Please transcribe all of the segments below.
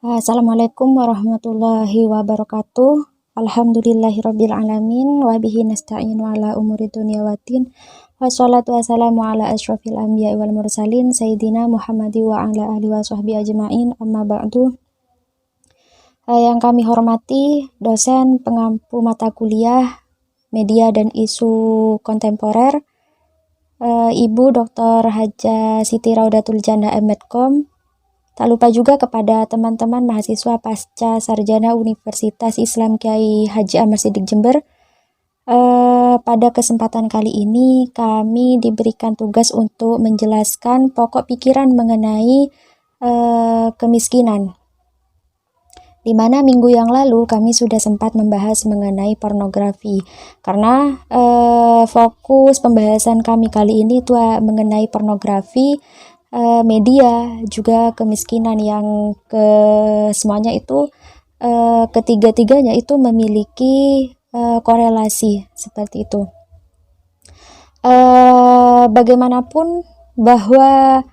Assalamualaikum warahmatullahi wabarakatuh. Alhamdulillahirabbil alamin wa bihi nasta'inu ala umuri dunya waddin. Wassalatu wassalamu ala asyrofil anbiya'i wal mursalin sayyidina Muhammadi wa ala alihi wa sahbihi ajma'in. Amma ba'du. Yang kami hormati dosen pengampu mata kuliah media dan isu kontemporer, Ibu Dr. Hajah Siti Raudatul Jannah Medcom. Tak lupa juga kepada teman-teman mahasiswa pasca sarjana Universitas Islam Kyai Haji Ahmad Siddiq Jember. Pada kesempatan kali ini kami diberikan tugas untuk menjelaskan pokok pikiran mengenai kemiskinan. Di mana minggu yang lalu kami sudah sempat membahas mengenai pornografi. Karena fokus pembahasan kami kali ini itu mengenai pornografi, media, juga kemiskinan yang semuanya itu ketiga-tiganya itu memiliki korelasi seperti itu. Bagaimanapun bahwa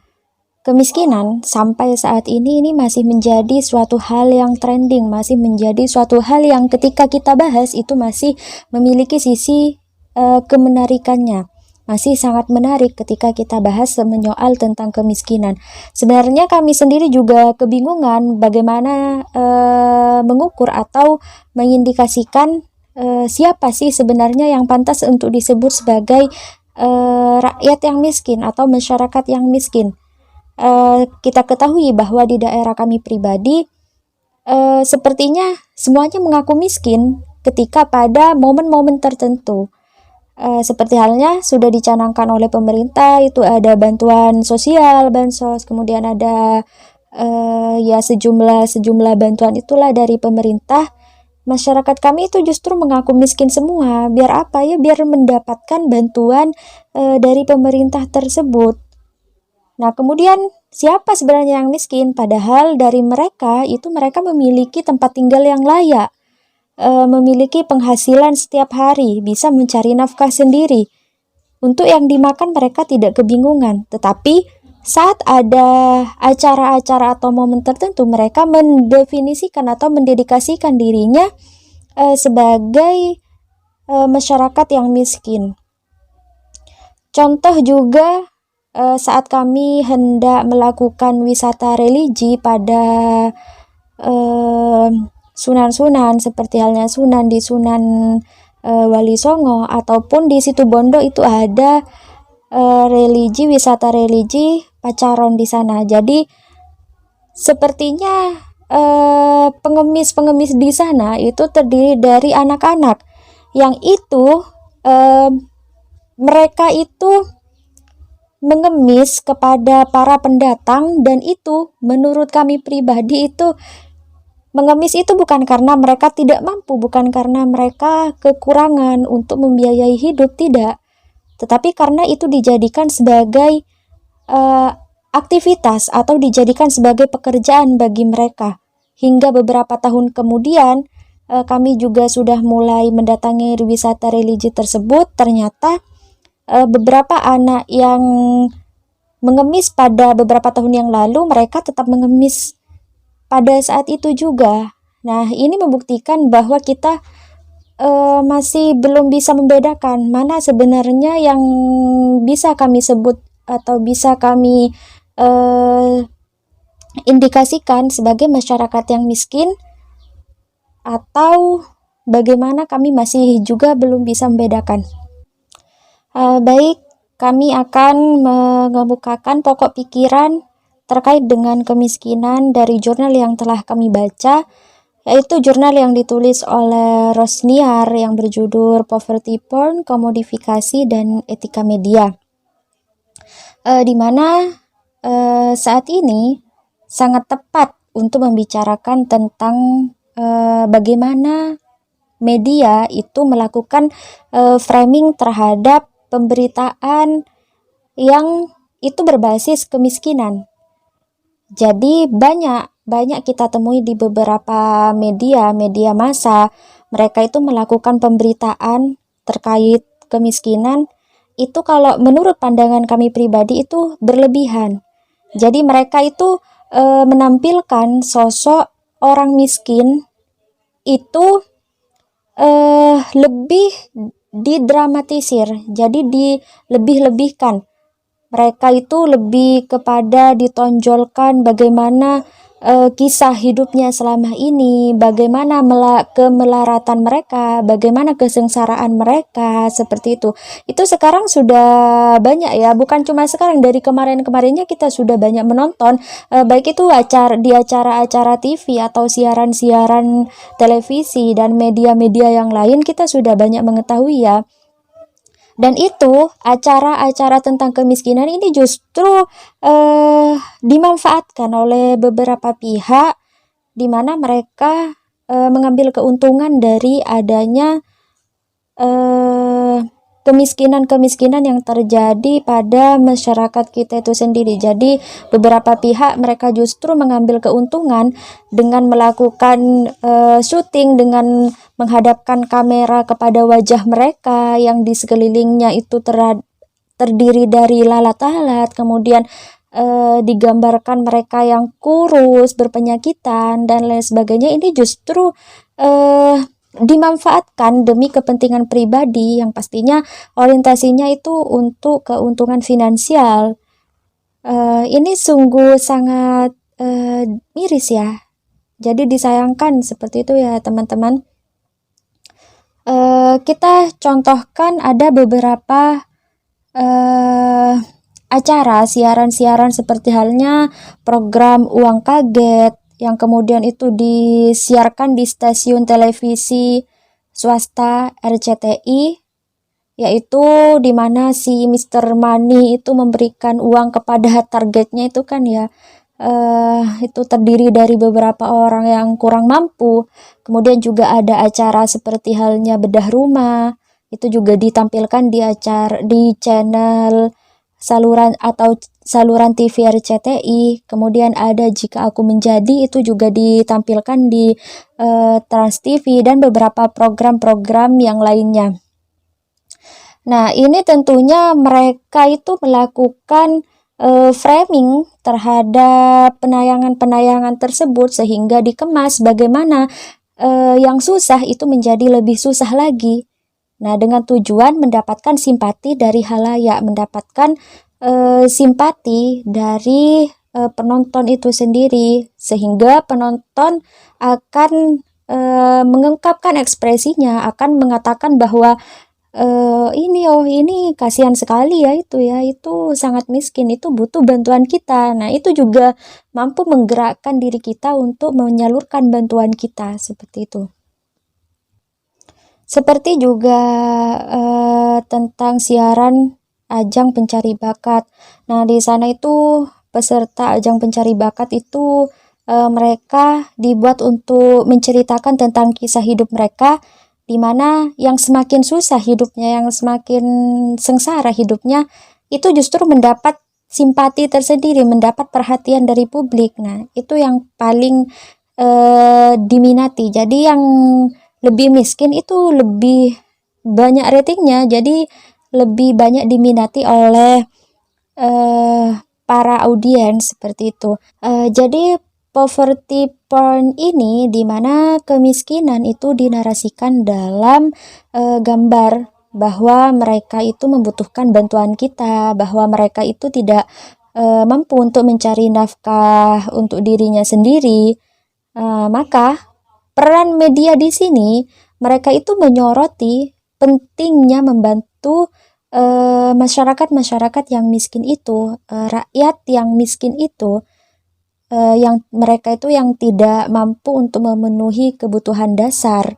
kemiskinan sampai saat ini masih menjadi suatu hal yang trending, masih menjadi suatu hal yang ketika kita bahas itu masih memiliki sisi kemenarikannya. Masih sangat menarik ketika kita bahas menyoal tentang kemiskinan. Sebenarnya kami sendiri juga kebingungan bagaimana mengukur atau mengindikasikan siapa sih sebenarnya yang pantas untuk disebut sebagai rakyat yang miskin atau masyarakat yang miskin. Kita ketahui bahwa di daerah kami pribadi sepertinya semuanya mengaku miskin ketika pada momen-momen tertentu. Seperti halnya sudah dicanangkan oleh pemerintah, itu ada bantuan sosial, bansos, kemudian ada ya sejumlah bantuan itulah dari pemerintah. Masyarakat kami itu justru mengaku miskin semua. Biar apa ya? Biar mendapatkan bantuan dari pemerintah tersebut. Nah, kemudian siapa sebenarnya yang miskin? Padahal dari mereka memiliki tempat tinggal yang layak, memiliki penghasilan setiap hari, bisa mencari nafkah sendiri. Untuk yang dimakan mereka tidak kebingungan, tetapi saat ada acara-acara atau momen tertentu mereka mendefinisikan atau mendedikasikan dirinya sebagai masyarakat yang miskin. Contoh juga saat kami hendak melakukan wisata religi pada sunan-sunan, seperti halnya sunan di Sunan Wali Songo ataupun di Situbondo, itu ada wisata religi Pacaron di sana. Jadi sepertinya pengemis-pengemis di sana itu terdiri dari anak-anak yang itu mereka itu mengemis kepada para pendatang, dan itu menurut kami pribadi itu mengemis itu bukan karena mereka tidak mampu, bukan karena mereka kekurangan untuk membiayai hidup, tidak. Tetapi karena itu dijadikan sebagai aktivitas atau dijadikan sebagai pekerjaan bagi mereka. Hingga beberapa tahun kemudian kami juga sudah mulai mendatangi wisata religi tersebut. Ternyata beberapa anak yang mengemis pada beberapa tahun yang lalu, mereka tetap mengemis pada saat itu juga. Nah, ini membuktikan bahwa kita masih belum bisa membedakan mana sebenarnya yang bisa kami sebut atau bisa kami indikasikan sebagai masyarakat yang miskin, atau bagaimana kami masih juga belum bisa membedakan. Baik, kami akan mengemukakan pokok pikiran terkait dengan kemiskinan dari jurnal yang telah kami baca, yaitu jurnal yang ditulis oleh Rosniar yang berjudul Poverty Porn, Komodifikasi dan Etika Media, di mana saat ini sangat tepat untuk membicarakan tentang bagaimana media itu melakukan framing terhadap pemberitaan yang itu berbasis kemiskinan. Jadi banyak kita temui di beberapa media massa, mereka itu melakukan pemberitaan terkait kemiskinan itu kalau menurut pandangan kami pribadi itu berlebihan. Jadi mereka itu menampilkan sosok orang miskin itu lebih didramatisir, jadi dilebih-lebihkan. Mereka itu lebih kepada ditonjolkan bagaimana kisah hidupnya selama ini, bagaimana kemelaratan mereka, bagaimana kesengsaraan mereka, seperti itu. Itu sekarang sudah banyak ya, bukan cuma sekarang, dari kemarin-kemarinnya kita sudah banyak menonton, baik itu di acara-acara TV atau siaran-siaran televisi dan media-media yang lain, kita sudah banyak mengetahui ya. Dan itu acara-acara tentang kemiskinan ini justru dimanfaatkan oleh beberapa pihak, di mana mereka mengambil keuntungan dari adanya kemiskinan-kemiskinan yang terjadi pada masyarakat kita itu sendiri. Jadi beberapa pihak mereka justru mengambil keuntungan dengan melakukan syuting, dengan menghadapkan kamera kepada wajah mereka yang di sekelilingnya itu terdiri dari lalat-lalat, kemudian digambarkan mereka yang kurus, berpenyakitan, dan lain sebagainya. Ini justru dimanfaatkan demi kepentingan pribadi yang pastinya orientasinya itu untuk keuntungan finansial. Ini sungguh sangat miris ya. Jadi disayangkan seperti itu ya teman-teman. Kita contohkan ada beberapa acara siaran-siaran seperti halnya program Uang Kaget yang kemudian itu disiarkan di stasiun televisi swasta RCTI, yaitu di mana si Mr. Money itu memberikan uang kepada targetnya itu kan ya, itu terdiri dari beberapa orang yang kurang mampu. Kemudian juga ada acara seperti halnya bedah rumah, itu juga ditampilkan di channel saluran TV RCTI. Kemudian ada Jika Aku Menjadi, itu juga ditampilkan di Trans TV dan beberapa program-program yang lainnya. Nah, ini tentunya mereka itu melakukan framing terhadap penayangan-penayangan tersebut sehingga dikemas bagaimana yang susah itu menjadi lebih susah lagi. Nah, dengan tujuan mendapatkan simpati dari halayak, mendapatkan simpati dari penonton itu sendiri, sehingga penonton akan mengungkapkan ekspresinya, akan mengatakan bahwa ini kasihan sekali ya, itu sangat miskin, itu butuh bantuan kita. Nah, itu juga mampu menggerakkan diri kita untuk menyalurkan bantuan kita, seperti itu. Seperti juga tentang siaran ajang pencari bakat. Nah, di sana itu peserta ajang pencari bakat itu mereka dibuat untuk menceritakan tentang kisah hidup mereka, di mana yang semakin susah hidupnya, yang semakin sengsara hidupnya, itu justru mendapat simpati tersendiri, mendapat perhatian dari publik. Nah, itu yang paling diminati. Jadi yang lebih miskin itu lebih banyak ratingnya, jadi lebih banyak diminati oleh para audiens, seperti itu. Jadi poverty porn ini dimana kemiskinan itu dinarasikan dalam gambar bahwa mereka itu membutuhkan bantuan kita, bahwa mereka itu tidak mampu untuk mencari nafkah untuk dirinya sendiri. Maka peran media di sini, mereka itu menyoroti pentingnya membantu masyarakat-masyarakat yang miskin itu, rakyat yang miskin itu, yang mereka itu yang tidak mampu untuk memenuhi kebutuhan dasar.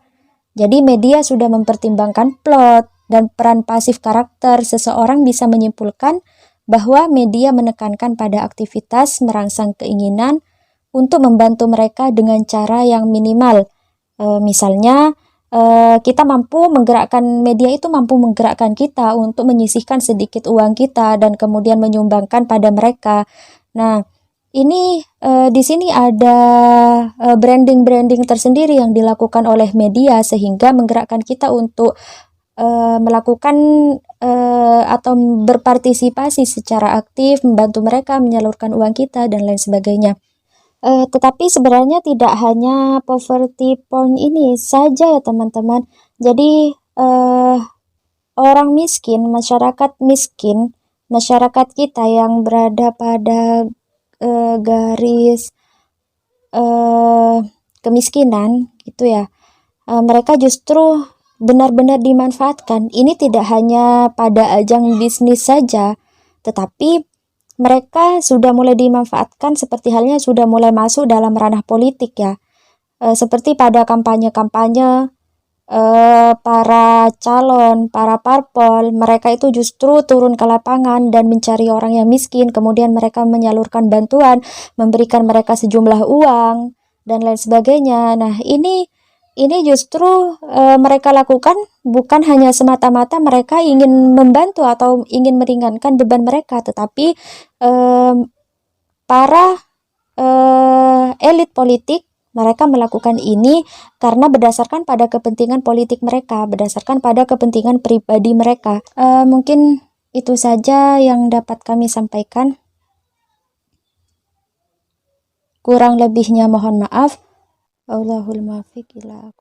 Jadi media sudah mempertimbangkan plot dan peran pasif karakter. Seseorang bisa menyimpulkan bahwa media menekankan pada aktivitas merangsang keinginan untuk membantu mereka dengan cara yang minimal. Misalnya kita mampu menggerakkan, media itu mampu menggerakkan kita untuk menyisihkan sedikit uang kita dan kemudian menyumbangkan pada mereka. Nah, ini di sini ada branding-branding tersendiri yang dilakukan oleh media sehingga menggerakkan kita untuk melakukan atau berpartisipasi secara aktif, membantu mereka menyalurkan uang kita dan lain sebagainya. Tetapi sebenarnya tidak hanya poverty porn ini saja ya teman-teman. Jadi orang miskin, masyarakat kita yang berada pada garis eh, kemiskinan gitu ya. Mereka justru benar-benar dimanfaatkan. Ini tidak hanya pada ajang bisnis saja, tetapi mereka sudah mulai dimanfaatkan seperti halnya sudah mulai masuk dalam ranah politik ya. Seperti pada kampanye-kampanye para calon, para parpol, mereka itu justru turun ke lapangan dan mencari orang yang miskin, kemudian mereka menyalurkan bantuan, memberikan mereka sejumlah uang dan lain sebagainya. Nah, ini justru mereka lakukan bukan hanya semata-mata mereka ingin membantu atau ingin meringankan beban mereka, tetapi para elit politik mereka melakukan ini karena berdasarkan pada kepentingan politik mereka, berdasarkan pada kepentingan pribadi mereka. Mungkin itu saja yang dapat kami sampaikan. Kurang lebihnya mohon maaf. Allahul muwaffiq ila